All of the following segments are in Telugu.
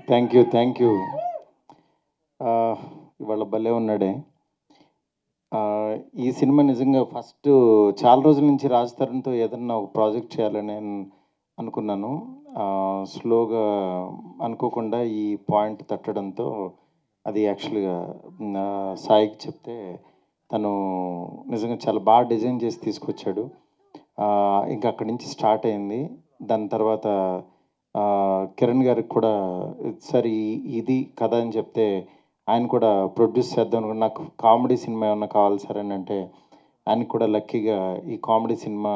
Thank you. ఇవాళ భలే ఉన్నాడే. ఈ సినిమా నిజంగా ఫస్ట్ చాలా రోజుల నుంచి రాజ్ తరుణ్‌తో ఏదన్నా ఒక ప్రాజెక్ట్ చేయాలని నేను అనుకున్నాను. స్లోగా అనుకోకుండా ఈ పాయింట్ తట్టడంతో అది యాక్చువల్‌గా సాయికి చెప్తే తను నిజంగా చాలా బాగా డిజైన్ చేసి తీసుకొచ్చాడు. ఇంకా అక్కడి నుంచి స్టార్ట్ అయింది. దాని తర్వాత కిరణ్ గారికి కూడా సరే ఇది కథ అని చెప్తే ఆయన కూడా ప్రొడ్యూస్ చేద్దాం అనుకుని నాకు కామెడీ సినిమా ఏమన్నా కావాలి సార్ అని అంటే ఆయనకి కూడా లక్కీగా ఈ కామెడీ సినిమా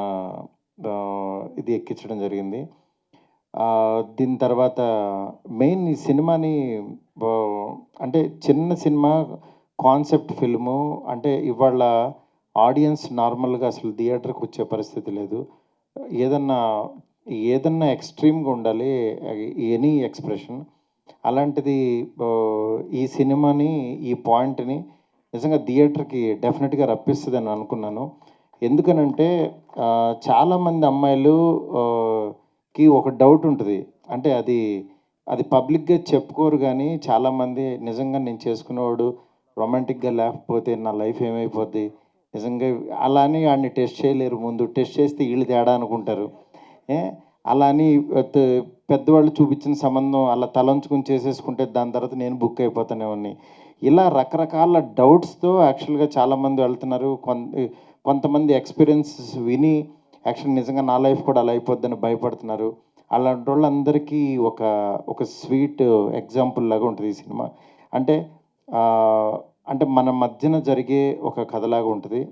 ఇది ఎక్కించడం జరిగింది. దీని తర్వాత మెయిన్ ఈ సినిమాని అంటే చిన్న సినిమా కాన్సెప్ట్ ఫిల్ము అంటే ఇవాళ ఆడియన్స్ నార్మల్గా అసలు థియేటర్కి వచ్చే పరిస్థితి లేదు. ఏదన్నా ఏదన్నా ఎక్స్ట్రీమ్గా ఉండాలి ఎనీ ఎక్స్ప్రెషన్. అలాంటిది ఈ సినిమాని ఈ పాయింట్ని నిజంగా థియేటర్కి డెఫినెట్గా రప్పిస్తుందని అనుకున్నాను. ఎందుకనంటే చాలామంది అమ్మాయిలు కి ఒక డౌట్ ఉంటుంది. అంటే అది పబ్లిక్గా చెప్పుకోరు కానీ చాలామంది నిజంగా నేను చేసుకునేవాడు రొమాంటిక్గా లేకపోతే నా లైఫ్ ఏమైపోద్ది నిజంగా అలా అని వాడిని టెస్ట్ చేయలేరు. ముందు టెస్ట్ చేస్తే వీళ్ళు తేడా అనుకుంటారు. అలా అని పెద్దవాళ్ళు చూపించిన సంబంధం అలా తలంచుకుని చేసేసుకుంటే దాని తర్వాత నేను బుక్ అయిపోతానేవాడిని. ఇలా రకరకాల డౌట్స్తో యాక్చువల్గా చాలామంది వెళ్తున్నారు. కొంతమంది ఎక్స్పీరియన్సెస్ విని యాక్చువల్ నిజంగా నా లైఫ్ కూడా అలా అయిపోద్దని భయపడుతున్నారు. అలాంటి వాళ్ళందరికీ ఒక స్వీట్ ఎగ్జాంపుల్ లాగా ఉంటుంది ఈ సినిమా. అంటే అంటే మన మధ్యన జరిగే ఒక కథలాగా ఉంటుంది.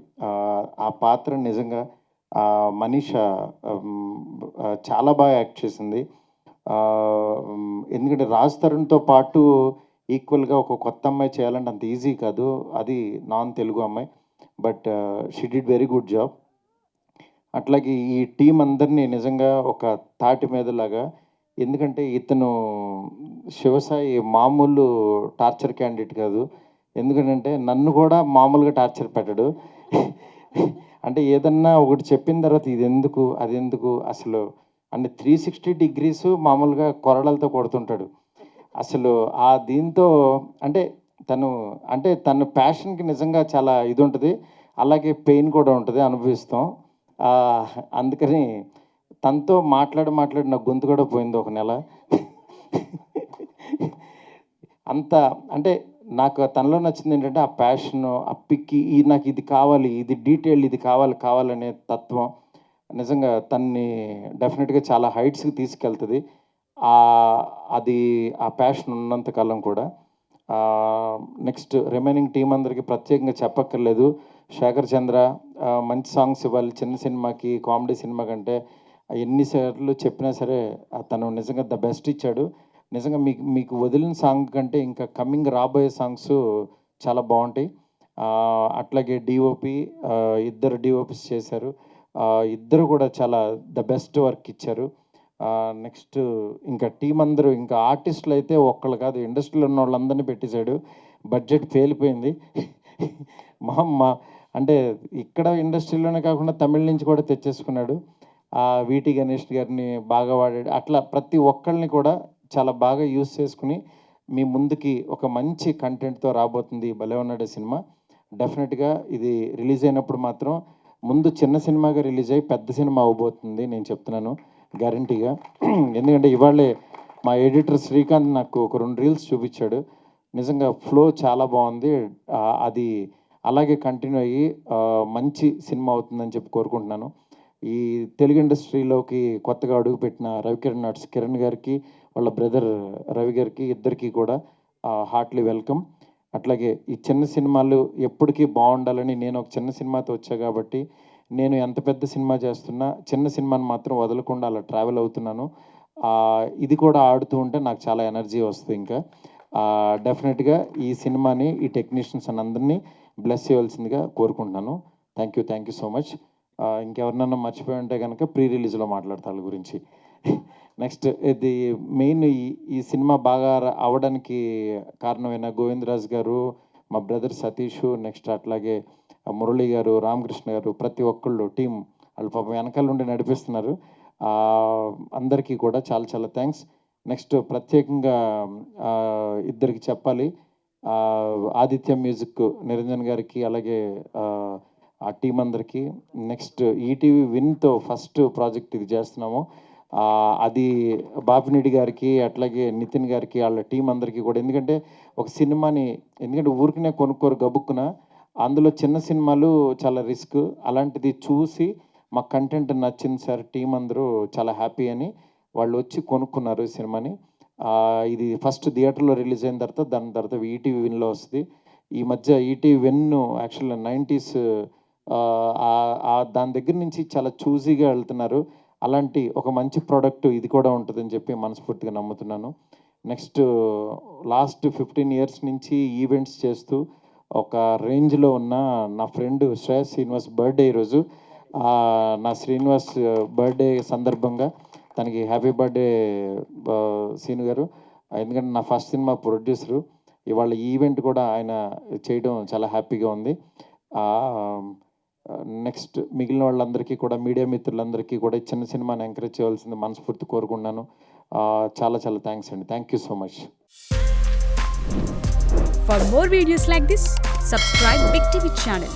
ఆ పాత్ర నిజంగా మనీష చాలా బాగా యాక్ట్ చేసింది. ఎందుకంటే రాజ్ తరుణ్తో పాటు ఈక్వల్గా ఒక కొత్త అమ్మాయి చేయాలంటే అంత ఈజీ కాదు. అది నాన్ తెలుగు అమ్మాయి. But she did very good job. అట్లాగే ఈ టీం అందరినీ నిజంగా ఒక తాటి మీదలాగా, ఎందుకంటే ఇతను శివసాయి మామూలు టార్చర్ క్యాండిడేట్ కాదు. ఎందుకంటే నన్ను కూడా మామూలుగా టార్చర్ పెట్టడు. అంటే ఏదన్నా ఒకటి చెప్పిన తర్వాత ఇది ఎందుకు అది ఎందుకు అసలు అంటే 360 డిగ్రీస్ మామూలుగా కొరడాలతో కొడుతుంటాడు. అసలు దీంతో అంటే తన ప్యాషన్కి నిజంగా చాలా ఇది ఉంటుంది. అలాగే పెయిన్ కూడా ఉంటుంది, అనుభవిస్తాం. అందుకని తనతో మాట్లాడి నా గొంతు కూడా పోయింది ఒక నెల. అంత అంటే నాకు తనలో నచ్చింది ఏంటంటే ఆ ప్యాషన్, ఆ పిక్కి నాకు ఇది కావాలి, ఇది డీటెయిల్, ఇది కావాలనే తత్వం నిజంగా తన్ని డెఫినెట్గా చాలా హైట్స్కి తీసుకెళ్తుంది. అది ఆ ప్యాషన్ ఉన్నంతకాలం కూడా. నెక్స్ట్ రిమైనింగ్ టీం అందరికీ ప్రత్యేకంగా చెప్పక్కర్లేదు. శేఖర్ చంద్ర మంచి సాంగ్స్ ఇవ్వాలి చిన్న సినిమాకి, కామెడీ సినిమా కంటే ఎన్నిసార్లు చెప్పినా సరే తను నిజంగా ద బెస్ట్ ఇచ్చాడు. నిజంగా మీకు వదిలిన సాంగ్ కంటే ఇంకా కమింగ్ రాబోయే సాంగ్స్ చాలా బాగుంటాయి. అట్లాగే డిఓపి ఇద్దరు డిఓపిస్ చేశారు. ఇద్దరు కూడా చాలా ద బెస్ట్ వర్క్ ఇచ్చారు. నెక్స్ట్ ఇంకా టీం అందరూ ఇంకా ఆర్టిస్టులు అయితే ఒక్కళ్ళు కాదు, ఇండస్ట్రీలో ఉన్న వాళ్ళందరినీ పెట్టేశాడు. బడ్జెట్ పేలిపోయింది. అంటే ఇక్కడ ఇండస్ట్రీలోనే కాకుండా తమిళ నుంచి కూడా తెచ్చేసుకున్నాడు. వీటి గణేష్ గారిని బాగా వాడాడు. అట్లా ప్రతి ఒక్కళ్ళని కూడా చాలా బాగా యూజ్ చేసుకుని మీ ముందుకి ఒక మంచి కంటెంట్తో రాబోతుంది భలే ఉన్నాడే సినిమా. డెఫినెట్గా ఇది రిలీజ్ అయినప్పుడు మాత్రం ముందు చిన్న సినిమాగా రిలీజ్ అయ్యి పెద్ద సినిమా అవ్వబోతుంది, నేను చెప్తున్నాను గ్యారంటీగా. ఎందుకంటే ఇవాళే మా ఎడిటర్ శ్రీకాంత్ నాకు ఒక 2 రీల్స్ చూపించాడు. నిజంగా ఫ్లో చాలా బాగుంది. అది అలాగే కంటిన్యూ అయ్యి మంచి సినిమా అవుతుందని చెప్పి కోరుకుంటున్నాను. ఈ తెలుగు ఇండస్ట్రీలోకి కొత్తగా అడుగుపెట్టిన రవికిరణ్ ఆర్ట్స్ కిరణ్ గారికి, వాళ్ళ బ్రదర్ రవి గారికి, ఇద్దరికి కూడా హార్ట్లీ వెల్కమ్. అట్లాగే ఈ చిన్న సినిమాలు ఎప్పటికీ బాగుండాలని నేను ఒక చిన్న సినిమాతో వచ్చా కాబట్టి నేను ఎంత పెద్ద సినిమా చేస్తున్నా చిన్న సినిమాని మాత్రం వదలకుండా అలా ట్రావెల్ అవుతున్నాను. ఇది కూడా ఆడుతూ ఉంటే నాకు చాలా ఎనర్జీ వస్తుంది. ఇంకా డెఫినెట్గా ఈ సినిమాని ఈ టెక్నీషియన్స్ అందరినీ బ్లెస్ చేయవలసిందిగా కోరుకుంటున్నాను. Thank you so much. ఇంకెవరినన్నా మర్చిపోయి ఉంటే కనుక ప్రీ రిలీజ్లో మాట్లాడతా వాళ్ళ గురించి. నెక్స్ట్ ఇది మెయిన్ ఈ సినిమా బాగా అవడానికి కారణమైన గోవిందరాజ్ గారు, మా బ్రదర్ సతీష్, నెక్స్ట్ అట్లాగే మురళి గారు, రామకృష్ణ గారు, ప్రతి ఒక్కళ్ళు టీం వాళ్ళు పాపం వెనకాల నుండి నడిపిస్తున్నారు. అందరికీ కూడా చాలా థ్యాంక్స్. నెక్స్ట్ ప్రత్యేకంగా ఇద్దరికి చెప్పాలి. ఆదిత్య మ్యూజిక్ నిరంజన్ గారికి, అలాగే ఆ టీం అందరికీ. నెక్స్ట్ ఈటీవీ విన్‌తో ఫస్ట్ ప్రాజెక్ట్ ఇది చేస్తున్నాము. అది బాపినీడి గారికి, అట్లాగే నితిన్ గారికి, ఆళ్ళ టీం అందరికీ కూడా. ఎందుకంటే ఒక సినిమాని ఎందుకంటే ఊరికనే కొనుక్కోరు గబుక్కున. అందులో చిన్న సినిమాలు చాలా రిస్క్. అలాంటిది చూసి మాకు కంటెంట్ నచ్చింది సార్, టీం అందరూ చాలా హ్యాపీ అని వాళ్ళు వచ్చి కొనుక్కున్నారు ఈ సినిమాని. ఇది ఫస్ట్ థియేటర్‌లో రిలీజ్ అయిన తర్వాత దాని తర్వాత ఈటీవీ విన్‌లో వస్తది. ఈ మధ్య ఈటీవీ విన్ యాక్చువల్‌గా 90స్ దాని దగ్గర నుంచి చాలా చూసీగా వెళ్తున్నారు. అలాంటి ఒక మంచి ప్రోడక్ట్ ఇది కూడా ఉంటుందని చెప్పి మనస్ఫూర్తిగా నమ్ముతున్నాను. నెక్స్ట్ లాస్ట్ 15 ఇయర్స్ నుంచి ఈవెంట్స్ చేస్తూ ఒక రేంజ్‌లో ఉన్న నా ఫ్రెండ్ శ్రేయస్ శ్రీనివాస్ బర్త్‌డే ఈరోజు. నా శ్రీనివాస్ బర్త్‌డే సందర్భంగా తనకి హ్యాపీ బర్త్‌డే శ్రీను గారు. ఎందుకంటే నా ఫస్ట్ సినిమా ప్రొడ్యూసరు. ఇవాళ ఈవెంట్ కూడా ఆయన చేయడం చాలా హ్యాపీగా ఉంది. నెక్స్ట్ మిగిలిన వాళ్ళందరికీ కూడా, మీడియా మిత్రులందరికీ కూడా ఈ చిన్న సినిమాని ఎంకరేజ్ చేయవలసింది మనస్ఫూర్తి కోరుకుంటున్నాను. చాలా చాలా థ్యాంక్స్ అండి. Thank you so much. For more videos like this, subscribe Big TV channel.